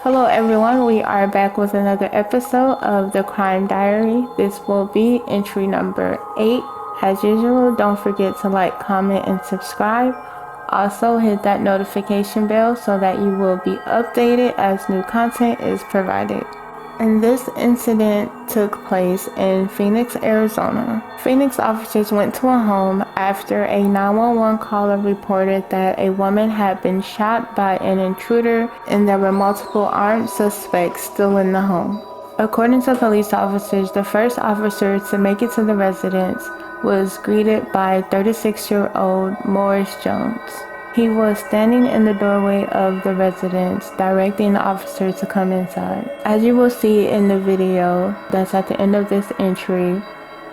Hello everyone, we are back with another episode of the Crime Diary. This will be entry number 8. As usual, don't forget to like, comment, and subscribe. Also hit that notification bell so that you will be updated as new content is provided. And this incident took place in Phoenix, Arizona. Phoenix officers went to a home after a 911 caller reported that a woman had been shot by an intruder and there were multiple armed suspects still in the home. According to police officers, the first officer to make it to the residence was greeted by 36-year-old Morris Jones. He was standing in the doorway of the residence, directing the officer to come inside. As you will see in the video that's at the end of this entry,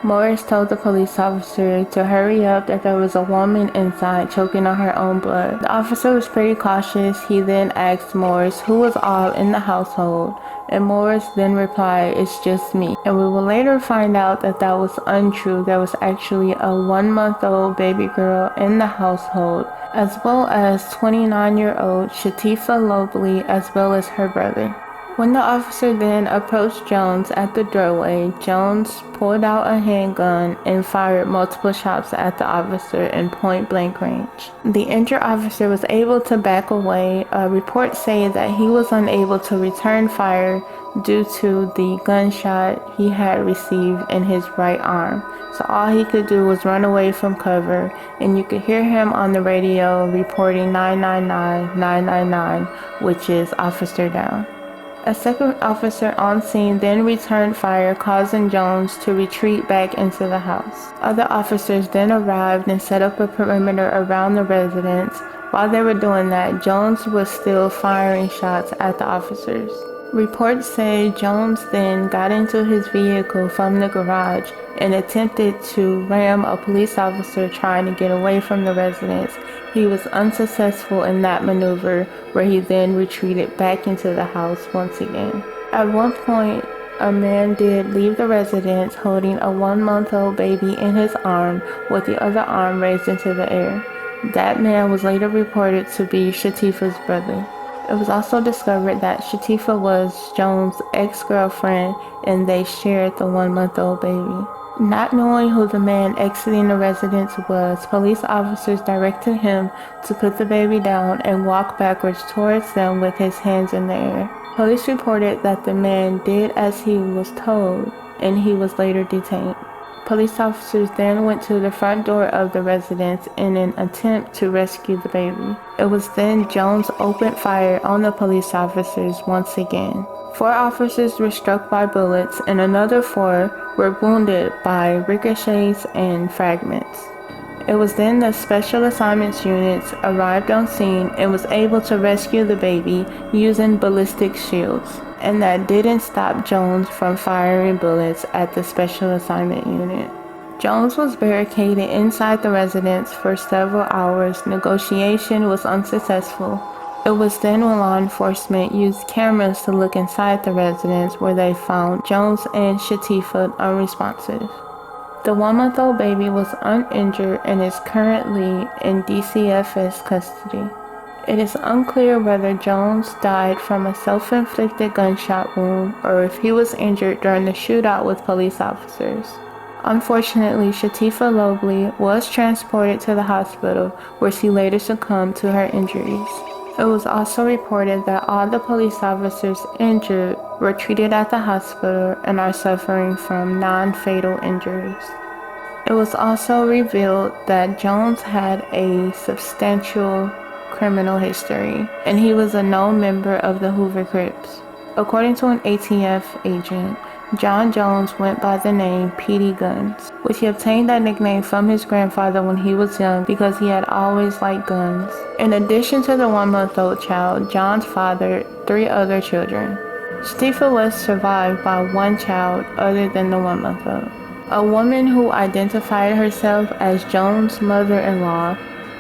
Morris told the police officer to hurry up, that there was a woman inside choking on her own blood. The officer was pretty cautious. He then asked Morris who was all in the household, and Morris then replied, "It's just me." And we will later find out that that was untrue. There was actually a 1-month-old baby girl in the household, as well as 29-year-old Shatifa Lobley, as well as her brother. When the officer then approached Jones at the doorway, Jones pulled out a handgun and fired multiple shots at the officer in point-blank range. The injured officer was able to back away. Reports say that he was unable to return fire due to the gunshot he had received in his right arm. So all he could do was run away from cover, and you could hear him on the radio reporting 999, 999, which is officer down. A second officer on scene then returned fire, causing Jones to retreat back into the house. Other officers then arrived and set up a perimeter around the residence. While they were doing that, Jones was still firing shots at the officers. Reports say Jones then got into his vehicle from the garage and attempted to ram a police officer trying to get away from the residence. He was unsuccessful in that maneuver, where he then retreated back into the house once again. At one point, a man did leave the residence holding a 1-month-old baby in his arm with the other arm raised into the air. That man was later reported to be Shatifa's brother. It was also discovered that Shatifa was Jones' ex-girlfriend and they shared the 1-month-old baby. Not knowing who the man exiting the residence was, police officers directed him to put the baby down and walk backwards towards them with his hands in the air. Police reported that the man did as he was told, and he was later detained. Police officers then went to the front door of the residence in an attempt to rescue the baby. It was then Jones opened fire on the police officers once again. 4 officers were struck by bullets and another 4 were wounded by ricochets and fragments. It was then the Special Assignments units arrived on scene and was able to rescue the baby using ballistic shields. And that didn't stop Jones from firing bullets at the Special Assignment unit. Jones was barricaded inside the residence for several hours. Negotiation was unsuccessful. It was then when law enforcement used cameras to look inside the residence, where they found Jones and Shatifa unresponsive. The 1-month-old baby was uninjured and is currently in DCFS custody. It is unclear whether Jones died from a self-inflicted gunshot wound or if he was injured during the shootout with police officers. Unfortunately, Shatifa Lobley was transported to the hospital, where she later succumbed to her injuries. It was also reported that all the police officers injured were treated at the hospital and are suffering from non-fatal injuries. It was also revealed that Jones had a substantial criminal history, and he was a known member of the Hoover Crips. According to an ATF agent, John Jones went by the name Petey Guns, which he obtained that nickname from his grandfather when he was young because he had always liked guns. In addition to the 1-month-old child, John's fathered 3 other children. Shatifa was survived by 1 child other than the 1-month-old. A woman who identified herself as Jones' mother-in-law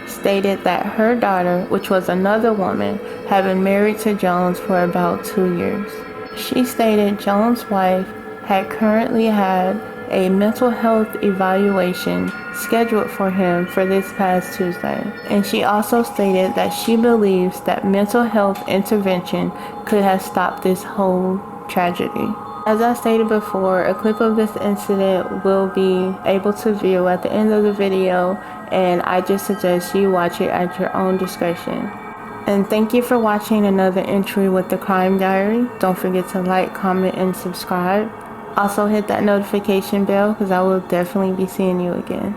stated that her daughter, which was another woman, had been married to Jones for about 2 years. She stated Jones' wife had currently had a mental health evaluation scheduled for him for this past Tuesday. And she also stated that she believes that mental health intervention could have stopped this whole tragedy. As I stated before, a clip of this incident will be able to view at the end of the video, and I just suggest you watch it at your own discretion. And thank you for watching another entry with the Crime Diary. Don't forget to like, comment, and subscribe. Also hit that notification bell because I will definitely be seeing you again.